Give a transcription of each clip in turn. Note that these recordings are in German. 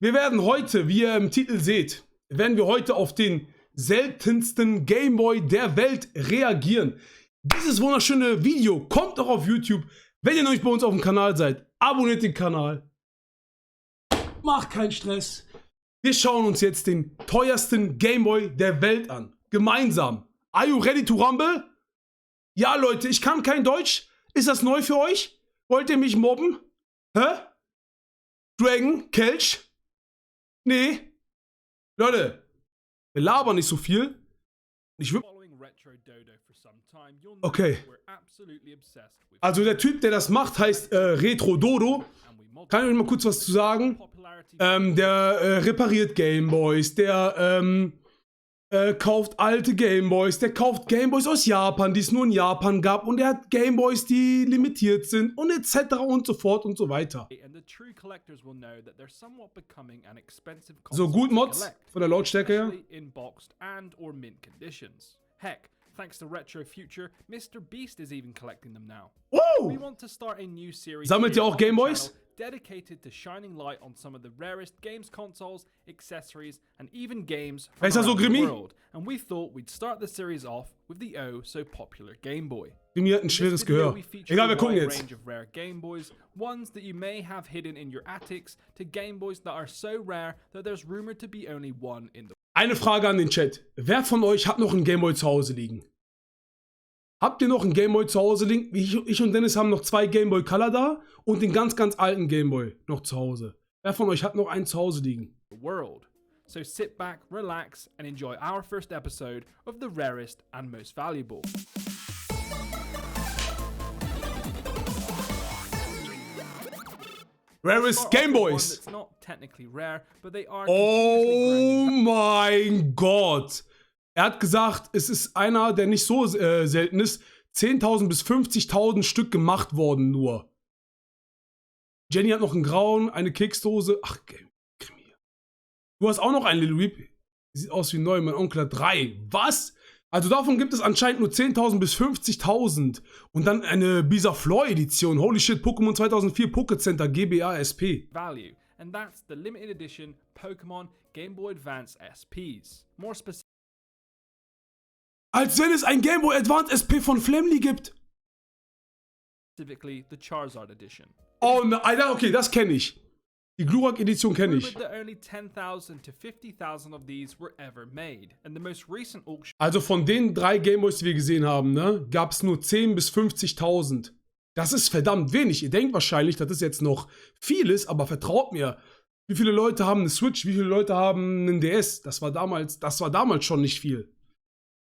Wir werden heute, wie ihr im Titel seht, werden wir heute auf den seltensten Gameboy der Welt reagieren. Dieses wunderschöne Video kommt auch auf YouTube. Wenn ihr noch nicht bei uns auf dem Kanal seid, abonniert den Kanal. Macht keinen Stress. Wir schauen uns jetzt den teuersten Gameboy der Welt an. Gemeinsam. Are you ready to rumble? Ja, Leute, ich kann kein Deutsch. Ist das neu für euch? Wollt ihr mich mobben? Hä? Dragon? Kelch? Nee. Leute, wir labern nicht so viel. Ich will... Okay. Also der Typ, der das macht, heißt Retro Dodo. Kann ich euch mal kurz was zu sagen? Der repariert Gameboys, der kauft alte Gameboys, der kauft Gameboys aus Japan, die es nur in Japan gab, und er hat Gameboys, die limitiert sind und etc. und so fort und so weiter. So gut, Mods, von der Lautstärke her. Thanks to Retro Future, Mr. Beast is even collecting them now. Woo! We want to start a new series Sammelt ihr auch Gameboys? dedicated to shining light on some of the rarest games consoles, accessories, and even games from around so the Grimmi? world. And we thought we'd start the series off with the oh so popular Game Boy. Grimmi hat ein schweres Gehör. Egal, wir gucken jetzt. Range of rare Game Boys, ones that you may have hidden in your attics, to Game Boys that are so rare that there's rumored to be only one in the. Eine Frage an den Chat. Wer von euch hat noch einen Gameboy zu Hause liegen? Habt ihr noch einen Gameboy zu Hause liegen? Ich und Dennis haben noch 2 Gameboy Color da und den ganz, ganz alten Gameboy noch zu Hause. Wer von euch hat noch einen zu Hause liegen? World. So sit back, relax and enjoy our first episode of the rarest and most valuable. Rarest Gameboys. Oh mein Gott. Er hat gesagt, es ist einer, der nicht so selten ist. 10.000 bis 50.000 Stück gemacht worden nur. Jenny hat noch einen grauen, eine Keksdose. Ach, Krimi. Du hast auch noch einen Little Weep. Sieht aus wie neu, mein Onkel hat 3. Was? Also davon gibt es anscheinend nur 10.000 bis 50.000. Und dann eine Bizarre-Floor-Edition. Holy shit, Pokémon 2004 Poké Center GBA SP. Value. And that's the limited edition Pokémon Game Boy Advance SPs. More als wenn es ein Game Boy Advance SP von Flamly gibt. Specifically the Charizard Edition. Oh nein, okay, das kenne ich. Die Glurak Edition kenne ich. Also von den 3 Gameboys, die wir gesehen haben, ne, gab es nur 10.000 bis 50.000. Das ist verdammt wenig. Ihr denkt wahrscheinlich, dass das jetzt noch viel ist, aber vertraut mir. Wie viele Leute haben eine Switch? Wie viele Leute haben einen DS? Das war damals schon nicht viel.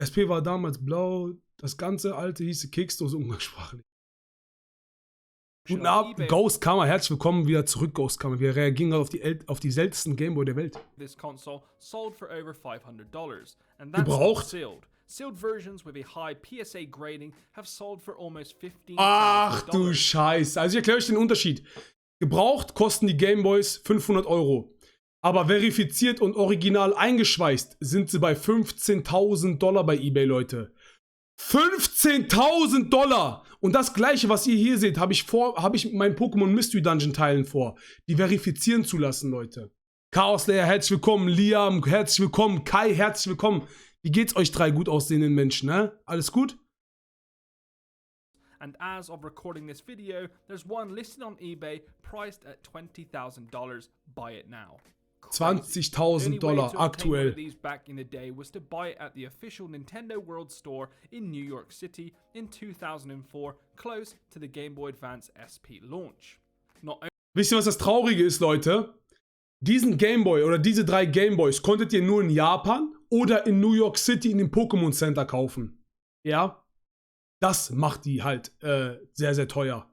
SP war damals blau, das ganze alte hieß Keksdose umgangssprachlich. Guten Abend, Ghost Karma, herzlich willkommen wieder zurück, Ghost Karma. Wir reagieren auf die seltensten Gameboy der Welt. Gebraucht? Ach du Scheiße. Also ich erkläre euch den Unterschied. Gebraucht kosten die Gameboys 500 €. Aber verifiziert und original eingeschweißt sind sie bei $15.000 bei eBay, Leute. $15.000! Und das gleiche, was ihr hier seht, habe ich mit meinen Pokémon Mystery Dungeon Teilen vor. Die verifizieren zu lassen, Leute. Chaos Layer, herzlich willkommen. Liam, herzlich willkommen. Kai, herzlich willkommen. Wie geht's euch 3 gut aussehenden Menschen, ne? Alles gut? And as of recording this video, there's one listed on eBay priced at $20,000. Buy it now. $20.000 aktuell. Back in the day was to buy it at the official Nintendo World Store in New York City in 2004, close to the Game Boy Advance SP launch. Wisst ihr, was das Traurige ist, Leute? Diesen Gameboy oder diese 3 Gameboys konntet ihr nur in Japan oder in New York City in dem Pokémon Center kaufen. Ja? Das macht die halt sehr, sehr teuer.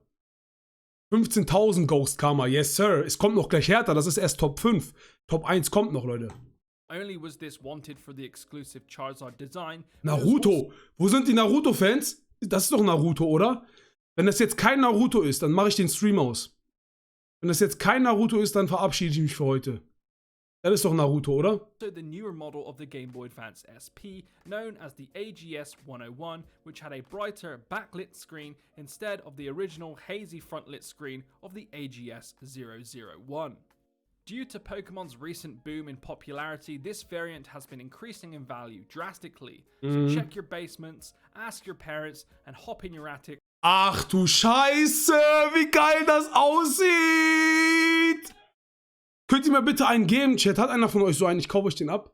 15.000 Ghost Karma, yes sir. Es kommt noch gleich härter, das ist erst Top 5. Top 1 kommt noch, Leute. Naruto. Wo sind die Naruto-Fans? Das ist doch Naruto, oder? Wenn das jetzt kein Naruto ist, dann mache ich den Stream aus. Wenn das jetzt kein Naruto ist, dann verabschiede ich mich für heute. Das ist doch Naruto, oder? So the newer model of the Game Boy Advance SP, known as the AGS 101, which had a brighter backlit screen instead of the original hazy frontlit screen of the AGS 001. Due to Pokemon's recent boom in popularity, this variant has been increasing in value drastically. So check your basements, ask your parents, and hop in your attic. Ach du Scheiße, wie geil das aussieht! Könnt ihr mir bitte einen geben, Chat? Hat einer von euch so einen? Ich kaufe euch den ab.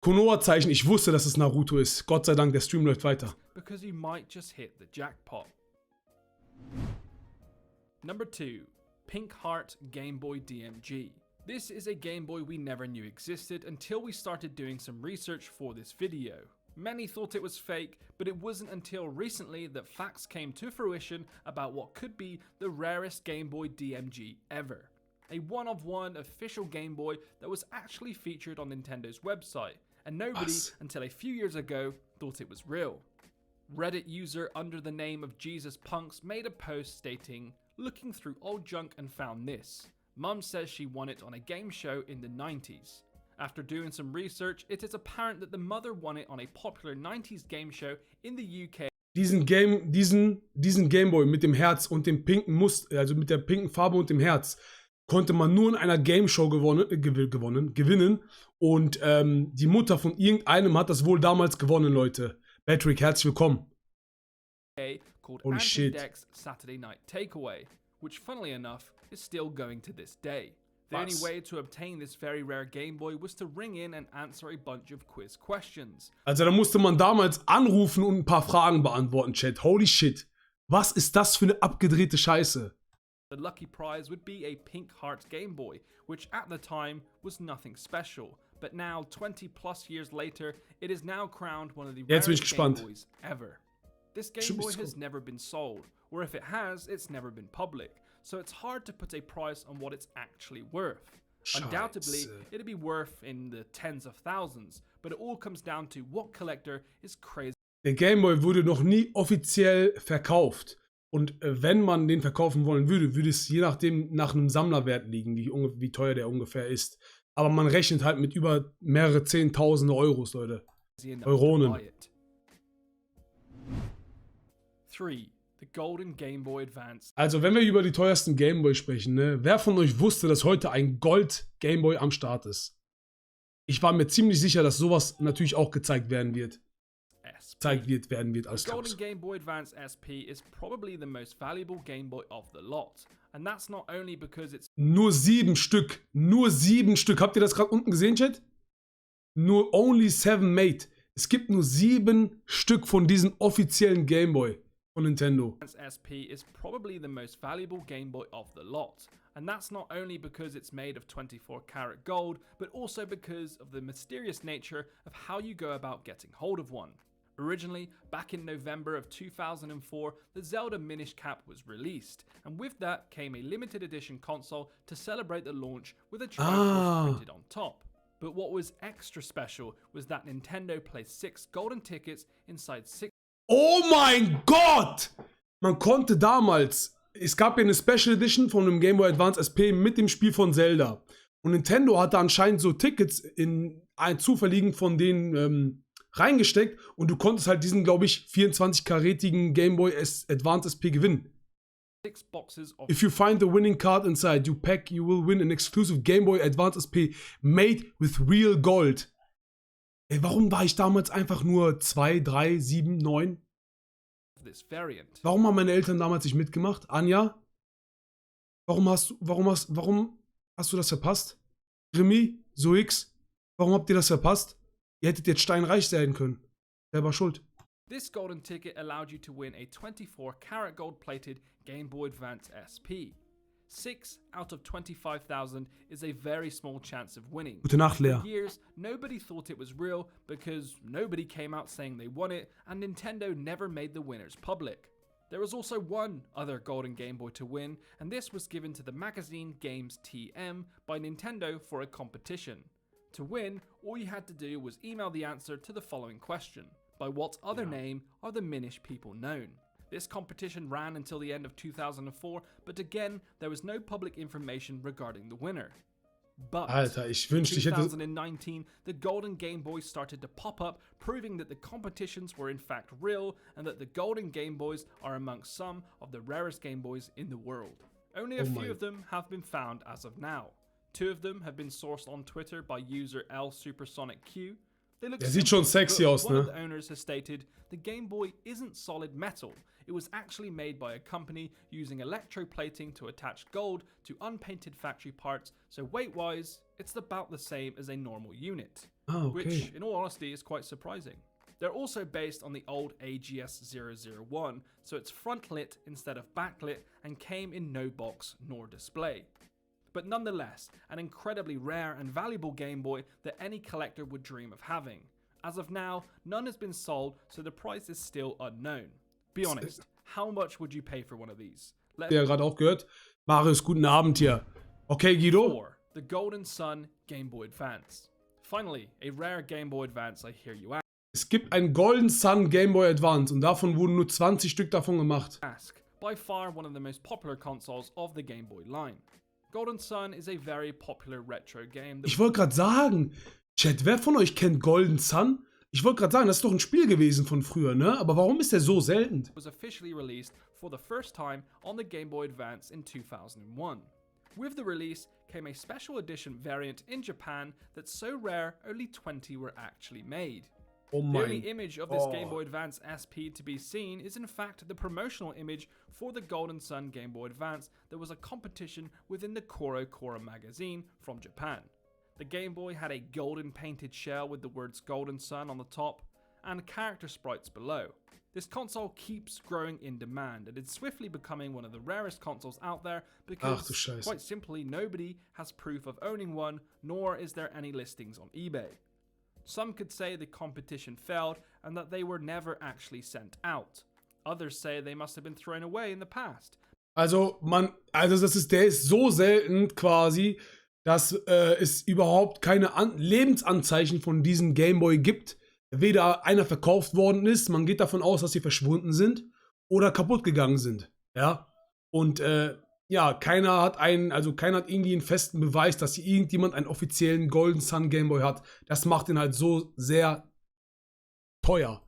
Konoha-Zeichen, ich wusste, dass es Naruto ist. Gott sei Dank, der Stream läuft weiter. Because you might just hit the jackpot. Number 2. Pink Heart Game Boy DMG. This is a Game Boy we never knew existed until we started doing some research for this video. Many thought it was fake, but it wasn't until recently that facts came to fruition about what could be the rarest Game Boy DMG ever. A one-of-one official Game Boy that was actually featured on Nintendo's website, and nobody, until a few years ago, thought it was real. Reddit user under the name of Jesus Punks made a post stating, "Looking through old junk and found this. Mum says she won it on a game show in the 90s. After doing some research, it is apparent that the mother won it on a popular 90s game show in the UK." Diesen Gameboy mit dem Herz und dem pinken Muster, also mit der pinken Farbe und dem Herz, konnte man nur in einer Game Show gewinnen. Und die Mutter von irgendeinem hat das wohl damals gewonnen, Leute. Patrick, herzlich willkommen. Called Holy shit. Deck's Saturday Night Takeaway, which funnily enough is still going to this day. The only way to obtain this very rare Game Boy was to ring in and answer a bunch of quiz questions. Also da musste man damals anrufen und ein paar Fragen beantworten, Chat. Holy shit. Was ist das für eine abgedrehte Scheiße? The lucky prize would be a Pink Heart Game Boy, which at the time was nothing special. But now, 20 plus years later, it is now crowned one of the rarest Game Boys ever. This Game Boy has never been sold, or if it has, it's never been public, so it's hard to put a price on what it's actually worth. Undoubtedly, it'd be worth in the tens of thousands, but it all comes down to what collector is crazy. Der Game Boy wurde noch nie offiziell verkauft. Und wenn man den verkaufen wollen würde, würde es je nachdem nach einem Sammlerwert liegen, wie teuer der ungefähr ist. Aber man rechnet halt mit über mehrere Zehntausende Euros, Leute. Euronen. 3. The Golden Game Boy Advance. Also, wenn wir über die teuersten Game Boy sprechen, ne, wer von euch wusste, dass heute ein Gold Game Boy am Start ist? Ich war mir ziemlich sicher, dass sowas natürlich auch gezeigt werden wird. Als The Golden Game Boy Advance SP is probably the most valuable Game Boy of the lot. And that's not only because it's nur 7 Stück. Nur 7 Stück. Habt ihr das gerade unten gesehen, Chat? Nur only 7 made. Es gibt nur 7 Stück von diesem offiziellen Game Boy von Nintendo. SP is probably the most valuable Game Boy of the lot. And that's not only because it's made of 24 karat gold, but also because of the mysterious nature of how you go about getting hold of one. Originally, back in November of 2004, the Zelda Minish Cap was released, and with that came a limited edition console to celebrate the launch with a Triforce printed on top. But what was extra special was that Nintendo placed 6 golden tickets inside 6. Oh mein Gott! Man konnte damals, es gab ja eine Special Edition von dem Game Boy Advance SP mit dem Spiel von Zelda. Und Nintendo hatte anscheinend so Tickets in ein zufälligen von denen reingesteckt und du konntest halt diesen, glaube ich, 24-karätigen Game Boy Advance SP gewinnen. 6 boxes of If you find the winning card inside you pack, you will win an exclusive Game Boy Advance SP made with real gold. Ey, warum war ich damals einfach nur 2, 3, 7, 9? this variant. Warum haben meine Eltern damals nicht mitgemacht? Anja? Warum hast du das verpasst? Remy? Zoix? Warum habt ihr das verpasst? Ihr hättet jetzt steinreich sein können. Selber schuld. This golden ticket allowed you to win a 24 karat gold plated Game Boy Advance SP. 6 out of 25,000 is a very small chance of winning. Gute Nacht, Lea. For years, nobody thought it was real because nobody came out saying they won it, and Nintendo never made the winners public. There was also one other golden Game Boy to win, and this was given to the magazine Games TM by Nintendo for a competition. To win, all you had to do was email the answer to the following question. By what other name are the Minish people known? This competition ran until the end of 2004, but again, there was no public information regarding the winner. But Alter, ich in wünschte, ich hätte... 2019, the golden Game Boys started to pop up, proving that the competitions were in fact real and that the golden Game Boys are amongst some of the rarest Game Boys in the world. Only a few of them have been found as of now. Two of them have been sourced on Twitter by user LSupersonic-Q. They look Der sieht schon sexy aus, one of ne? the owners has stated, the Game Boy isn't solid metal. It was actually made by a company using electroplating to attach gold to unpainted factory parts, so weight-wise, it's about the same as a normal unit. Ah, okay. Which, in all honesty, is quite surprising. They're also based on the old AGS-001, so it's front-lit instead of backlit and came in no box nor display. But nonetheless, an incredibly rare and valuable Game Boy that any collector would dream of having. As of now, none has been sold, so the price is still unknown. Be honest, how much would you pay for one of these? Der gerade auch gehört. Marius, guten Abend hier. Okay, Guido? 4. The Golden Sun Game Boy Advance. Finally, a rare Game Boy Advance, I hear you Es gibt ein Golden Sun Game Boy Advance und davon wurden nur 20 Stück davon gemacht. ask. By far one of the most popular consoles of the Game Boy line. Golden Sun is a very popular retro game that Ich wollte gerade sagen, Chat, wer von euch kennt Golden Sun? Ich wollte gerade sagen, das ist doch ein Spiel gewesen von früher, ne? Aber warum ist der so selten? was officially released for the first time on the Game Boy Advance in 2001. With the release came a special edition variant in Japan that's so rare only 20 were actually made. Oh The only mein image of this Game Boy Advance SP to be seen is in fact the promotional image for the Golden Sun Game Boy Advance that was a competition within the Koro Koro magazine from Japan. The Game Boy had a golden painted shell with the words Golden Sun on the top and character sprites below. This console keeps growing in demand and it's swiftly becoming one of the rarest consoles out there because, Ach du Scheiße. quite simply, nobody has proof of owning one, nor is there any listings on eBay. Some could say the competition failed and that they were never actually sent out. Others say they must have been thrown away in the past. Also, der ist so selten quasi, dass es überhaupt keine Lebensanzeichen von diesem Gameboy gibt. Weder einer verkauft worden ist, man geht davon aus, dass sie verschwunden sind oder kaputt gegangen sind. Ja. Und ja, keiner hat irgendwie einen festen Beweis, dass hier irgendjemand einen offiziellen Golden Sun Gameboy hat. Das macht ihn halt so sehr teuer.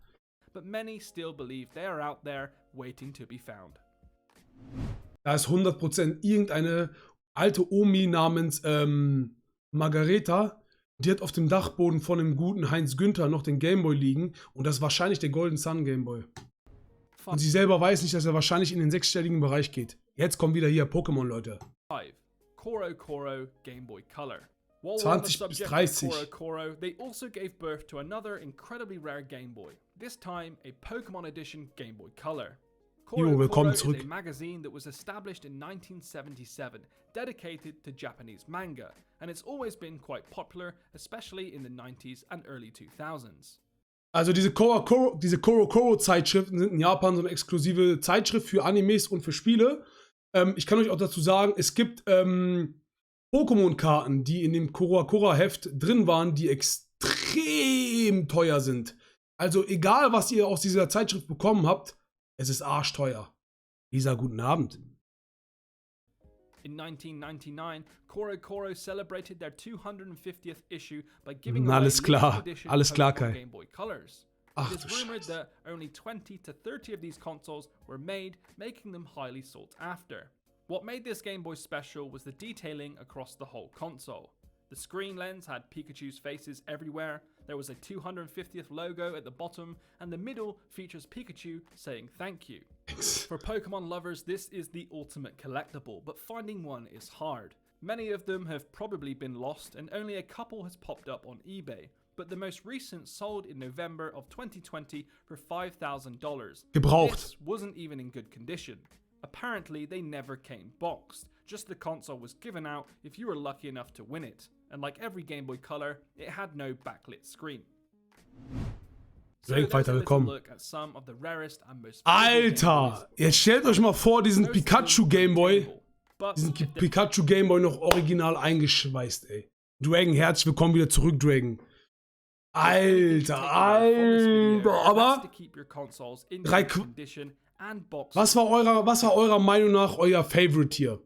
But many still believe they are out there waiting to be found. Da ist 100% irgendeine alte Omi namens Margareta, die hat auf dem Dachboden von dem guten Heinz Günther noch den Gameboy liegen und das ist wahrscheinlich der Golden Sun Gameboy. Und sie selber weiß nicht, dass er wahrscheinlich in den sechsstelligen Bereich geht. Jetzt kommt wieder hier Pokémon, Leute. 5. Koro Koro Game Boy Color. While 20 we're on the bis subject 30. of Koro Koro, they also gave birth to another incredibly rare Game Boy. This time, a Pokemon Edition Game Boy Color. Jo, willkommen Koro zurück. is a magazine that was established in 1977, dedicated to Japanese manga, and it's always been quite popular, especially in the 90s and early 2000s. Also diese Koro-Koro-Zeitschriften sind in Japan so eine exklusive Zeitschrift für Animes und für Spiele. Ich kann euch auch dazu sagen, es gibt Pokémon-Karten, die in dem Koro-Koro-Heft drin waren, die extrem teuer sind. Also egal, was ihr aus dieser Zeitschrift bekommen habt, es ist arschteuer. Lisa, guten Abend. In 1999, Koro Koro celebrated their 250th issue by giving Alles away klar, limited edition alles klar, Pokemon Kai. Game Boy Colors. Ach It is du rumored Scheiße. that only 20 to 30 of these consoles were made, making them highly sought after. What made this Game Boy special was the detailing across the whole console. The screen lens had Pikachu's faces everywhere, there was a 250th logo at the bottom, and the middle features Pikachu saying thank you. For Pokemon lovers, this is the ultimate collectible, but finding one is hard. Many of them have probably been lost, and only a couple has popped up on eBay. But the most recent sold in November of 2020 for $5,000. Gebraucht. This wasn't even in good condition. Apparently, they never came boxed. Just the console was given out if you were lucky enough to win it. And like every Game Boy Color, it had no backlit screen. So Direkt there's a little weitergekommen. look at some of the rarest and most valuable Game Boys. Alter, jetzt stellt euch mal vor, diesen Most of them Pikachu are Gameboy, obtainable, but diesen if they're Pikachu Gameboy noch original eingeschweißt, ey. Dragon, herzlich willkommen wieder zurück, Dragon. Alter, aber was war eurer Meinung nach euer Favorite hier?